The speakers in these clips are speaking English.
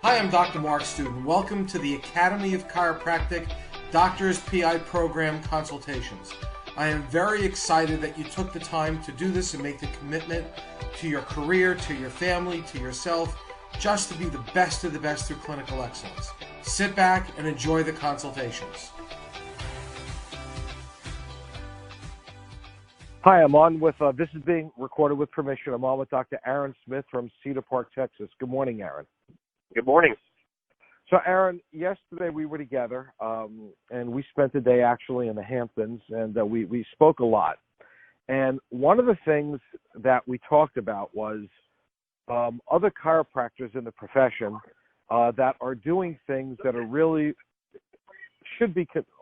Hi, I'm Dr. Mark Student. Welcome to the Academy of Chiropractic Doctors PI Program Consultations. I am very excited that you took the time to do this and make the commitment to your career, to your family, to yourself, just to be the best of the best through clinical excellence. Sit back and enjoy the consultations. Hi, I'm on with, this is being recorded with permission. I'm on with Dr. Aaron Smith from Cedar Park, Texas. Good morning, Aaron. Good morning. So, Aaron, yesterday we were together, and we spent the day actually in the Hamptons, and we spoke a lot. And one of the things that we talked about was other chiropractors in the profession that are doing things that are really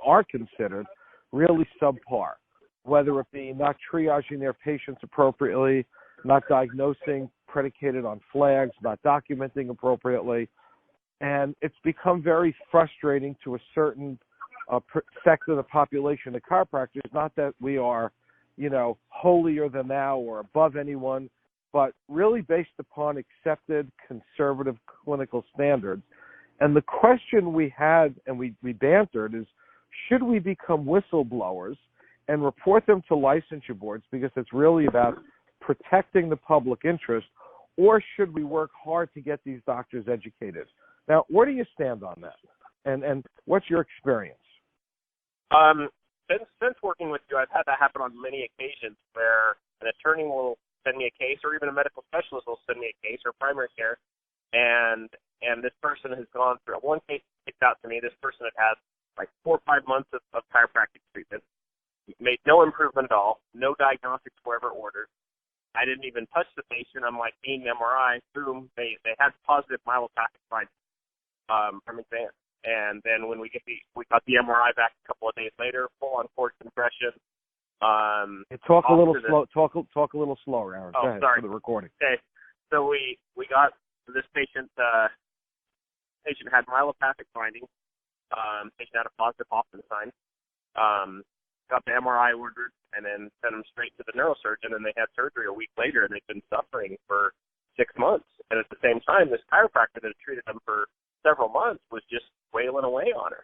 are considered really subpar, whether it be not triaging their patients appropriately, not diagnosing predicated on flags, not documenting appropriately. And it's become very frustrating to a certain sector of the population of chiropractors. Not that we are, holier than thou or above anyone, but really based upon accepted conservative clinical standards. And the question we had, and we bantered, is should we become whistleblowers and report them to licensure boards because it's really about protecting the public interest, or should we work hard to get these doctors educated? Now, where do you stand on that? And what's your experience? Since working with you, I've had that happen on many occasions where an attorney will send me a case, or even a medical specialist will send me a case, or primary care, and this person has gone through one case picked out to me. This person had like 4 or 5 months of chiropractic treatment, made no improvement at all, no diagnostics were ever ordered. I didn't even touch the patient. I'm like, being MRI, boom, they had positive myelopathic findings from exam. And then when we got the MRI back a couple of days later, full on cord compression. Talk a little slow. Talk a little slower, Aaron. Oh, go ahead, sorry. For the recording. Okay, so we got this patient. Patient had myelopathic findings. Patient had a positive Hoffman sign. Got the MRI ordered, and then sent them straight to the neurosurgeon, and they had surgery a week later, and they've been suffering for 6 months. And at the same time, this chiropractor that had treated them for several months was just wailing away on her.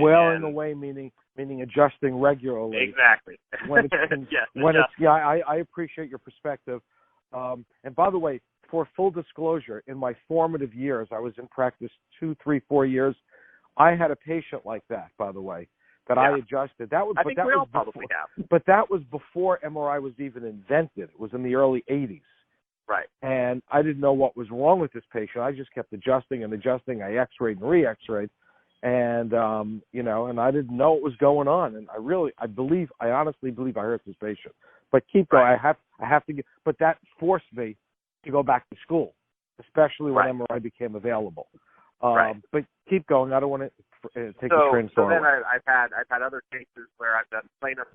Wailing away meaning adjusting regularly. Exactly. I appreciate your perspective. And by the way, for full disclosure, in my formative years, I was in practice 2, 3, 4 years. I had a patient like that, by the way, that I adjusted. I think we all probably have. But that was before MRI was even invented. It was in the early 80s. Right. And I didn't know what was wrong with this patient. I just kept adjusting and adjusting. I x-rayed and re-x-rayed. And, and I didn't know what was going on. And I honestly believe I hurt this patient. But keep going. Right. I have to but that forced me to go back to school, especially when MRI became available. But keep going. I don't want to take the train So forward. then I've had other cases where I've done plaintiff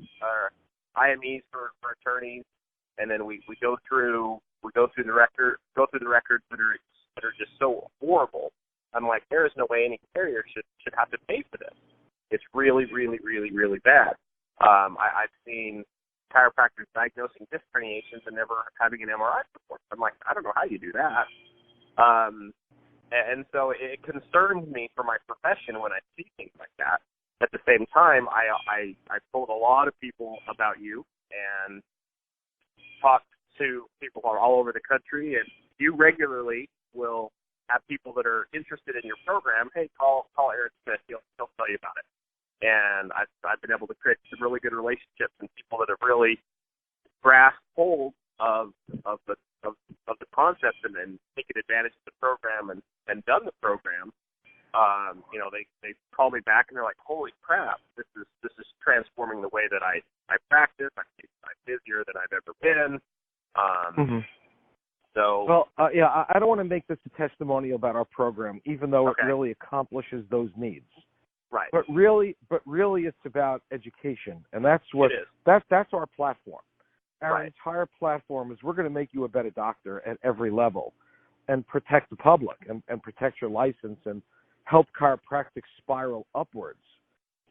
IMEs for attorneys, and then we go through the records that are just so horrible. I'm like, there is no way any carrier should have to pay for this. It's really, really, really, really bad. I've seen chiropractors diagnosing disc herniations and never having an MRI report. I'm like, I don't know how you do that. And so it concerns me for my profession when I see things like that. At the same time, I told a lot of people about you and talked to people all over the country, and you regularly will have people that are interested in your program. Hey, call Aaron Smith. He'll tell you about it. And I've been able to create some really good relationships and people that have really grasped hold of the concept and taken advantage of the program and done the program. They call me back and they're like, holy crap, this is transforming the way that I practice. I'm busier than I've ever been. I don't want to make this a testimonial about our program, even though it really accomplishes those needs. Right. But really it's about education, and that's what it is. That's our platform. Our entire platform is we're going to make you a better doctor at every level and protect the public and protect your license and help chiropractic spiral upwards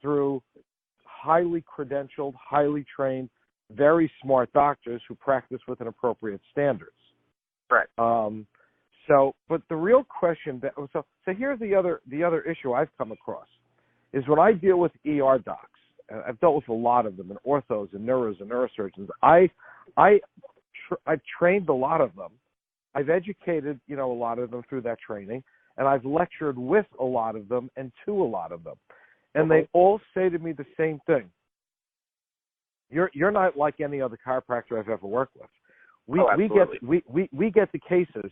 through highly credentialed, highly trained, very smart doctors who practice within appropriate standards. Right. So, but the real question so here's the other issue I've come across is when I deal with ER docs, and I've dealt with a lot of them, and orthos and neuros and neurosurgeons. I've trained a lot of them. I've educated, a lot of them through that training, and I've lectured with a lot of them and to a lot of them. And they all say to me the same thing. You're not like any other chiropractor I've ever worked with. We get the cases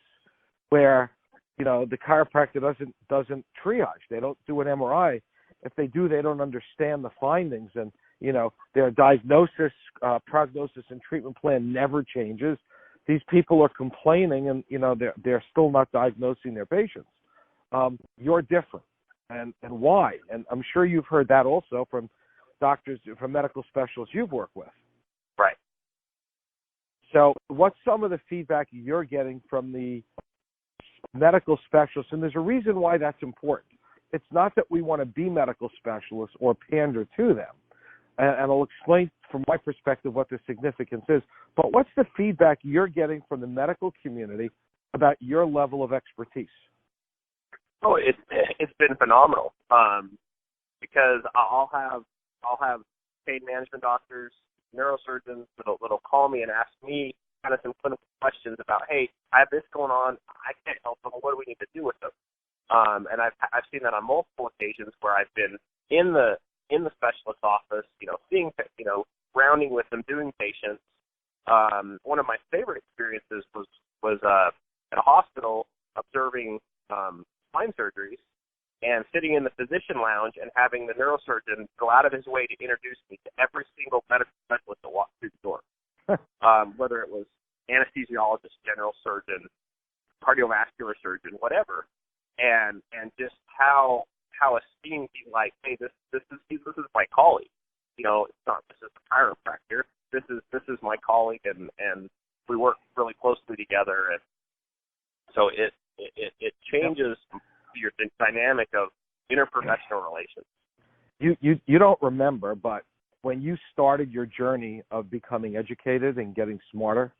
where, the chiropractor doesn't triage. They don't do an MRI. If they do, they don't understand the findings, and their diagnosis, prognosis, and treatment plan never changes. These people are complaining, and they're still not diagnosing their patients. You're different, and why? And I'm sure you've heard that also from doctors, from medical specialists you've worked with. Right. So, what's some of the feedback you're getting from the medical specialists? And there's a reason why that's important. It's not that we want to be medical specialists or pander to them. And I'll explain from my perspective what the significance is. But what's the feedback you're getting from the medical community about your level of expertise? Oh, it's been phenomenal. Because I'll have pain management doctors, neurosurgeons that'll call me and ask me kind of some clinical questions about, hey, I have this going on, I can't help them. What do we need to do with them? And I've seen that on multiple occasions where I've been in the specialist office, seeing, rounding with them, doing patients. One of my favorite experiences was at a hospital observing spine surgeries and sitting in the physician lounge and having the neurosurgeon go out of his way to introduce me to every single medical specialist that walked through the door, whether it was anesthesiologist, general surgeon, cardiovascular surgeon, whatever, and just how esteemed he's like, hey, this is my colleague. It's not this is a chiropractor. This is my colleague, and we work really closely together, and so it changes your dynamic of interprofessional relations. You don't remember, but when you started your journey of becoming educated and getting smarter,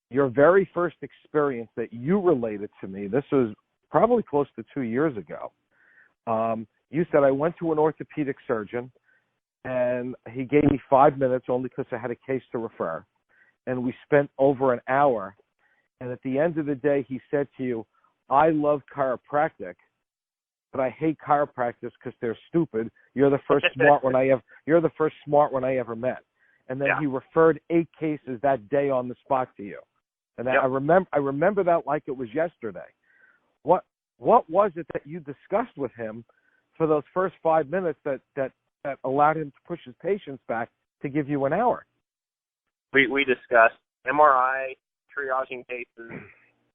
your very first experience that you related to me, this was probably close to 2 years ago. You said, I went to an orthopedic surgeon, and he gave me 5 minutes only because I had a case to refer, and we spent over an hour, and at the end of the day, he said to you, I love chiropractic, but I hate chiropractors because they're stupid. You're the first smart one I ever met. And then he referred 8 cases that day on the spot to you. And I remember that like it was yesterday. What was it that you discussed with him for those first 5 minutes that allowed him to push his patients back to give you an hour? We discussed MRI, triaging cases,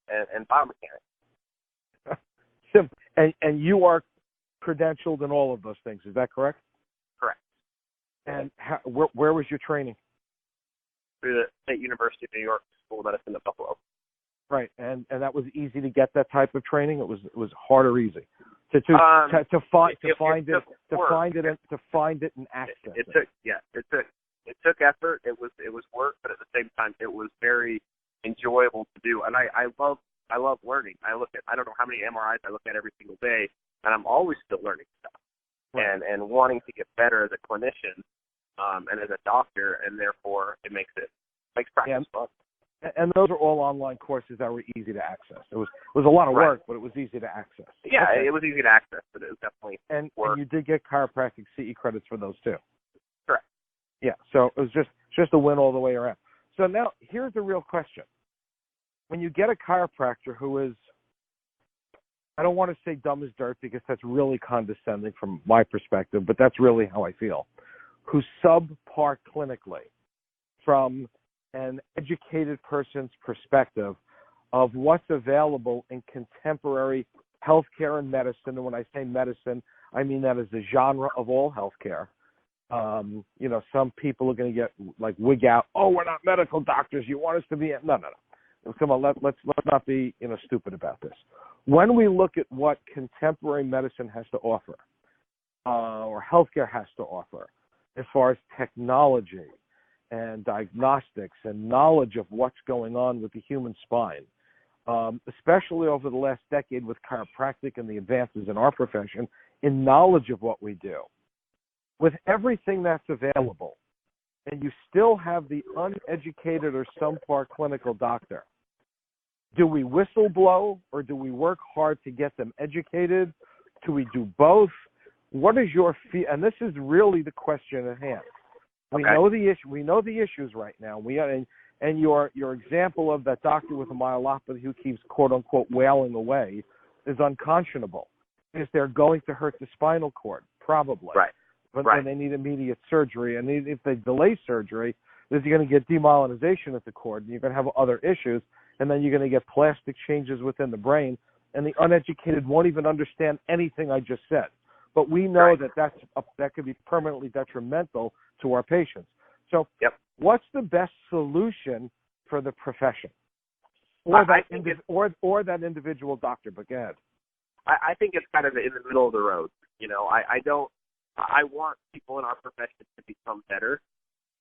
and biomechanics. And you are credentialed in all of those things. Is that correct? Correct. And where was your training? Through the State University of New York School of Medicine at Buffalo. Right, and that was easy to get that type of training. It was hard or easy to find it and access it. It took effort. It was work, but at the same time, it was very enjoyable to do. And I love learning. I don't know how many MRIs I look at every single day, and I'm always still learning stuff, right. and wanting to get better as a clinician, and as a doctor, and therefore it makes practice fun. And those are all online courses that were easy to access. It was a lot of work, but it was easy to access. Yeah, okay. It was easy to access, but it was definitely work. And you did get chiropractic CE credits for those too. Correct. Yeah, so it was just a win all the way around. So now here's the real question. When you get a chiropractor who is, I don't want to say dumb as dirt because that's really condescending from my perspective, but that's really how I feel, who's subpar clinically from an educated person's perspective of what's available in contemporary healthcare and medicine. And when I say medicine, I mean that as the genre of all healthcare. Some people are going to get like wig out. Oh, we're not medical doctors. You want us to be? No. Come on, let's not be stupid about this. When we look at what contemporary medicine has to offer, or healthcare has to offer, as far as technology and diagnostics and knowledge of what's going on with the human spine, especially over the last decade with chiropractic and the advances in our profession, in knowledge of what we do. With everything that's available, and you still have the uneducated or subpar clinical doctor, do we whistleblow or do we work hard to get them educated? Do we do both? What is your fee? And this is really the question at hand. We know the issue. We know the issues right now. And your example of that doctor with a myelopathy who keeps quote unquote wailing away is unconscionable. Is they're going to hurt the spinal cord? Probably. Right. But then they need immediate surgery. And if they delay surgery, then you're going to get demyelinization at the cord, and you're going to have other issues. And then you're going to get plastic changes within the brain. And the uneducated won't even understand anything I just said. But we know that could be permanently detrimental to our patients. So what's the best solution for the profession? Or that individual doctor? But go ahead. I think it's kind of in the middle of the road. You know, I want people in our profession to become better.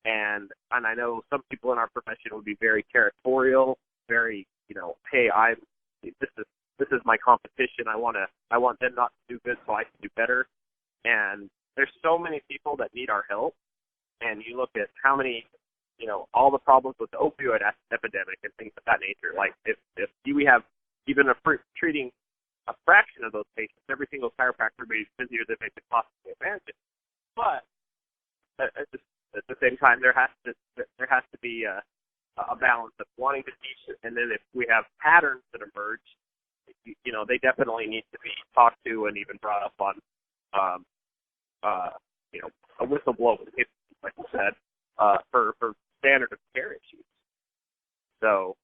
And I know some people in our profession would be very territorial, very, you know, hey, this is my competition. I want them not to do good so I can do better. And there's so many people that need our help. And you look at how many, you know, all the problems with the opioid epidemic and things of that nature. Like if we have even treating a fraction of those patients, every single chiropractor would be busier than they could possibly imagine. But at the same time, there has to be a balance of wanting to teach, and then if we have patterns that emerge, you know, they definitely need to be talked to and even brought up on, you know, a whistleblower, like you said, for standard of care issues. So,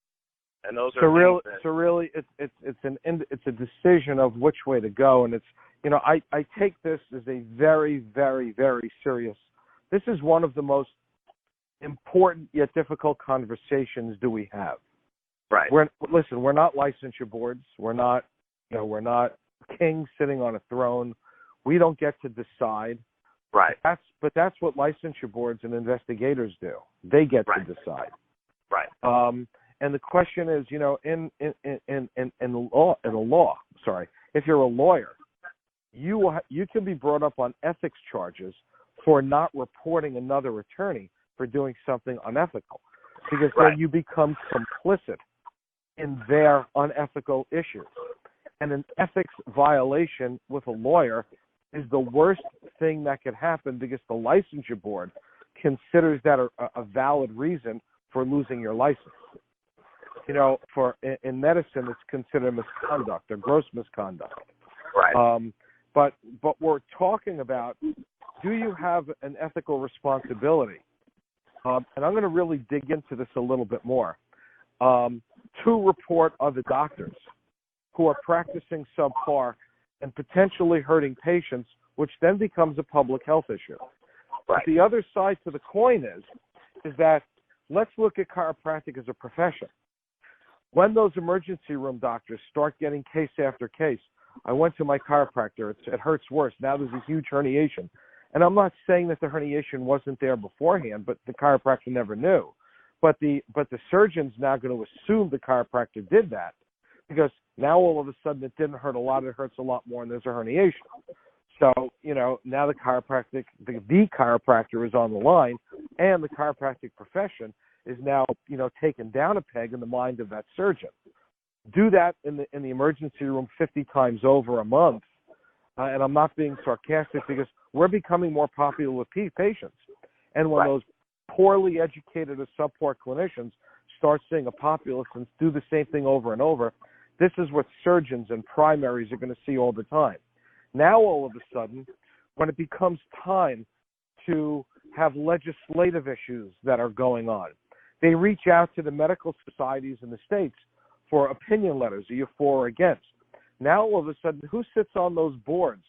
and those are really it's a decision of which way to go, and it's, you know, I take this as a very, very, very serious. This is one of the most important yet difficult conversations do we have. Right. We're not licensure boards. We're not kings sitting on a throne. We don't get to decide. Right. That's what licensure boards and investigators do. They get to decide. Right. And the question is, you know, in law, if you're a lawyer, you can be brought up on ethics charges for not reporting another attorney for doing something unethical, because then you become complicit in their unethical issues. And an ethics violation with a lawyer is the worst thing that could happen, because the licensure board considers that a valid reason for losing your license. You know, in medicine, it's considered misconduct or gross misconduct. Right. But we're talking about, do you have an ethical responsibility? And I'm going to really dig into this a little bit more. To report other doctors who are practicing subpar and potentially hurting patients, which then becomes a public health issue. Right. But the other side to the coin is that let's look at chiropractic as a profession. When those emergency room doctors start getting case after case, I went to my chiropractor, it hurts worse. Now there's a huge herniation. And I'm not saying that the herniation wasn't there beforehand, but the chiropractor never knew. But the surgeon's now going to assume the chiropractor did that, because now all of a sudden it didn't hurt a lot, it hurts a lot more, and there's a herniation. So, you know, now the chiropractor is on the line, and the chiropractic profession is now, you know, taken down a peg in the mind of that surgeon. Do that in the emergency room 50 times over a month, and I'm not being sarcastic, because we're becoming more popular with patients. And when those poorly educated or subpar clinicians start seeing a populace and do the same thing over and over, this is what surgeons and primaries are going to see all the time. Now, all of a sudden, when it becomes time to have legislative issues that are going on, they reach out to the medical societies in the states for opinion letters, are you for or against? Now, all of a sudden, who sits on those boards,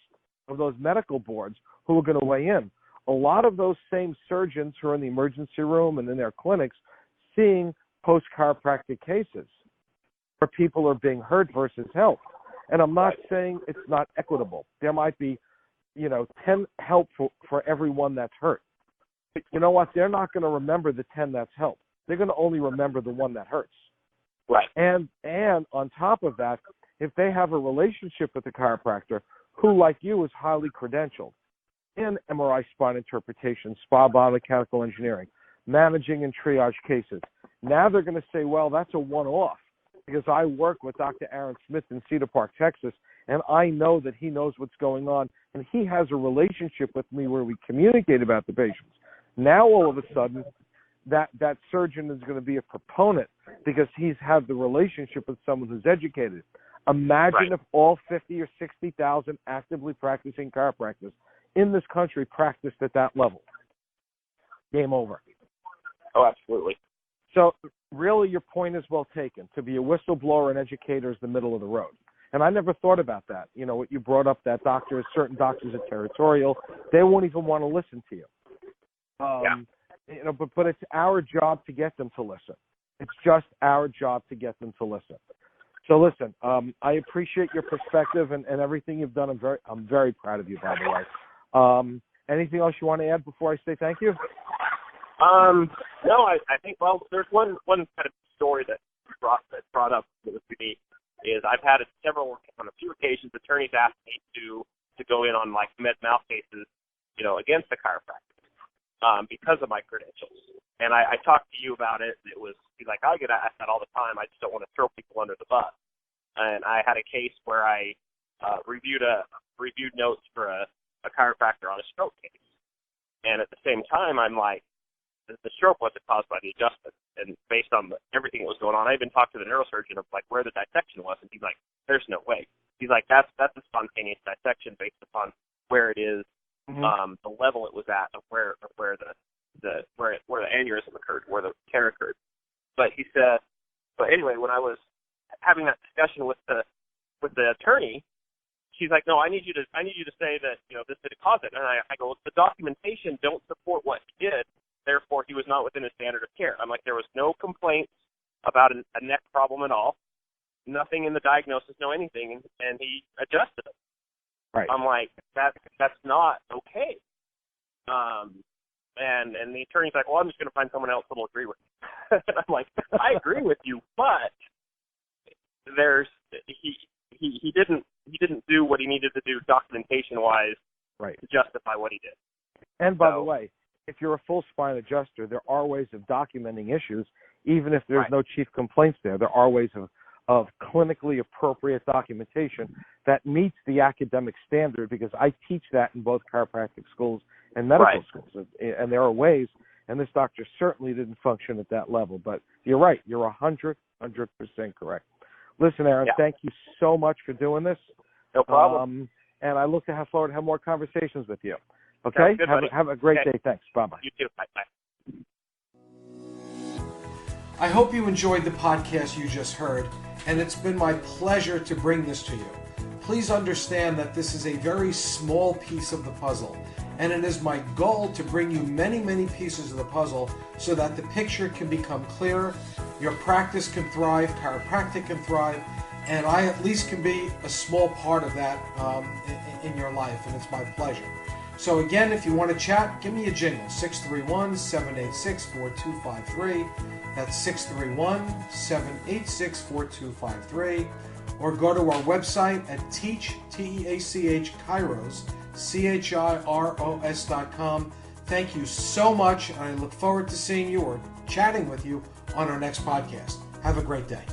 of those medical boards, who are going to weigh in? A lot of those same surgeons who are in the emergency room and in their clinics seeing post-chiropractic cases where people are being hurt versus helped. And I'm not saying it's not equitable. There might be, 10 helpful for everyone that's hurt. But you know what? They're not going to remember the 10 that's helped. They're going to only remember the one that hurts. Right. And on top of that, if they have a relationship with the chiropractor who, like you, is highly credentialed in MRI spine interpretation, spa biomechanical engineering, managing and triage cases, now they're going to say, well, that's a one-off because I work with Dr. Aaron Smith in Cedar Park, Texas, and I know that he knows what's going on, and he has a relationship with me where we communicate about the patients. Now, all of a sudden, that surgeon is going to be a proponent because he's had the relationship with someone who's educated. Imagine if all 50 or 60,000 actively practicing chiropractors in this country practiced at that level. Game over. Oh, absolutely. So really your point is well taken. To be a whistleblower and educator is the middle of the road. And I never thought about that. You know, what you brought up, that certain doctors are territorial. They won't even want to listen to you. You know, but it's our job to get them to listen. It's just our job to get them to listen. So listen, I appreciate your perspective and everything you've done. I'm very proud of you, by the way. Anything else you want to add before I say thank you? No, I think, well, there's one kind of story that brought up with me is I've had on a few occasions, attorneys asked me to go in on like med-mal cases, you know, against the chiropractor, because of my credentials. And I talked to you about it. He's like, I get asked that all the time. I just don't want to throw people under the bus. And I had a case where I reviewed notes for a chiropractor on a stroke case. And at the same time, I'm like, the stroke wasn't caused by the adjustment. And based on everything that was going on, I even talked to the neurosurgeon of like where the dissection was, and he's like, there's no way. He's like, that's a spontaneous dissection based upon where it is, the level it was at, of where the aneurysm occurred, where the tear occurred. But he said, but anyway, when I was having that discussion with the attorney, she's like, no, I need you to say that, you know, this didn't cause it. And I go, the documentation don't support what he did. Therefore, he was not within his standard of care. I'm like, there was no complaints about a neck problem at all. Nothing in the diagnosis, no anything, and he adjusted it. Right. I'm like, that's not okay. And the attorney's like, well, I'm just going to find someone else that'll agree with me. And I'm like, I agree with you, but he didn't do what he needed to do documentation wise, right, to justify what he did. And by the way, if you're a full spine adjuster, there are ways of documenting issues, even if there's no chief complaints there. There are ways of clinically appropriate documentation that meets the academic standard, because I teach that in both chiropractic schools and medical schools. And there are ways, and this doctor certainly didn't function at that level. But you're right. You're 100% correct. Listen, Aaron, thank you so much for doing this. No problem. And I look forward to have more conversations with you. Okay? Good, have a great day. Thanks. Bye-bye. You too. Bye-bye. I hope you enjoyed the podcast you just heard, and it's been my pleasure to bring this to you. Please understand that this is a very small piece of the puzzle, and it is my goal to bring you many, many pieces of the puzzle so that the picture can become clearer, your practice can thrive, chiropractic can thrive, and I at least can be a small part of that in your life, and it's my pleasure. So again, if you want to chat, give me a jingle, 631-786-4253. That's 631-786-4253. Or go to our website at Teach, T-E-A-C-H, Chiros, CHIROS.com. Thank you so much, and I look forward to seeing you or chatting with you on our next podcast. Have a great day.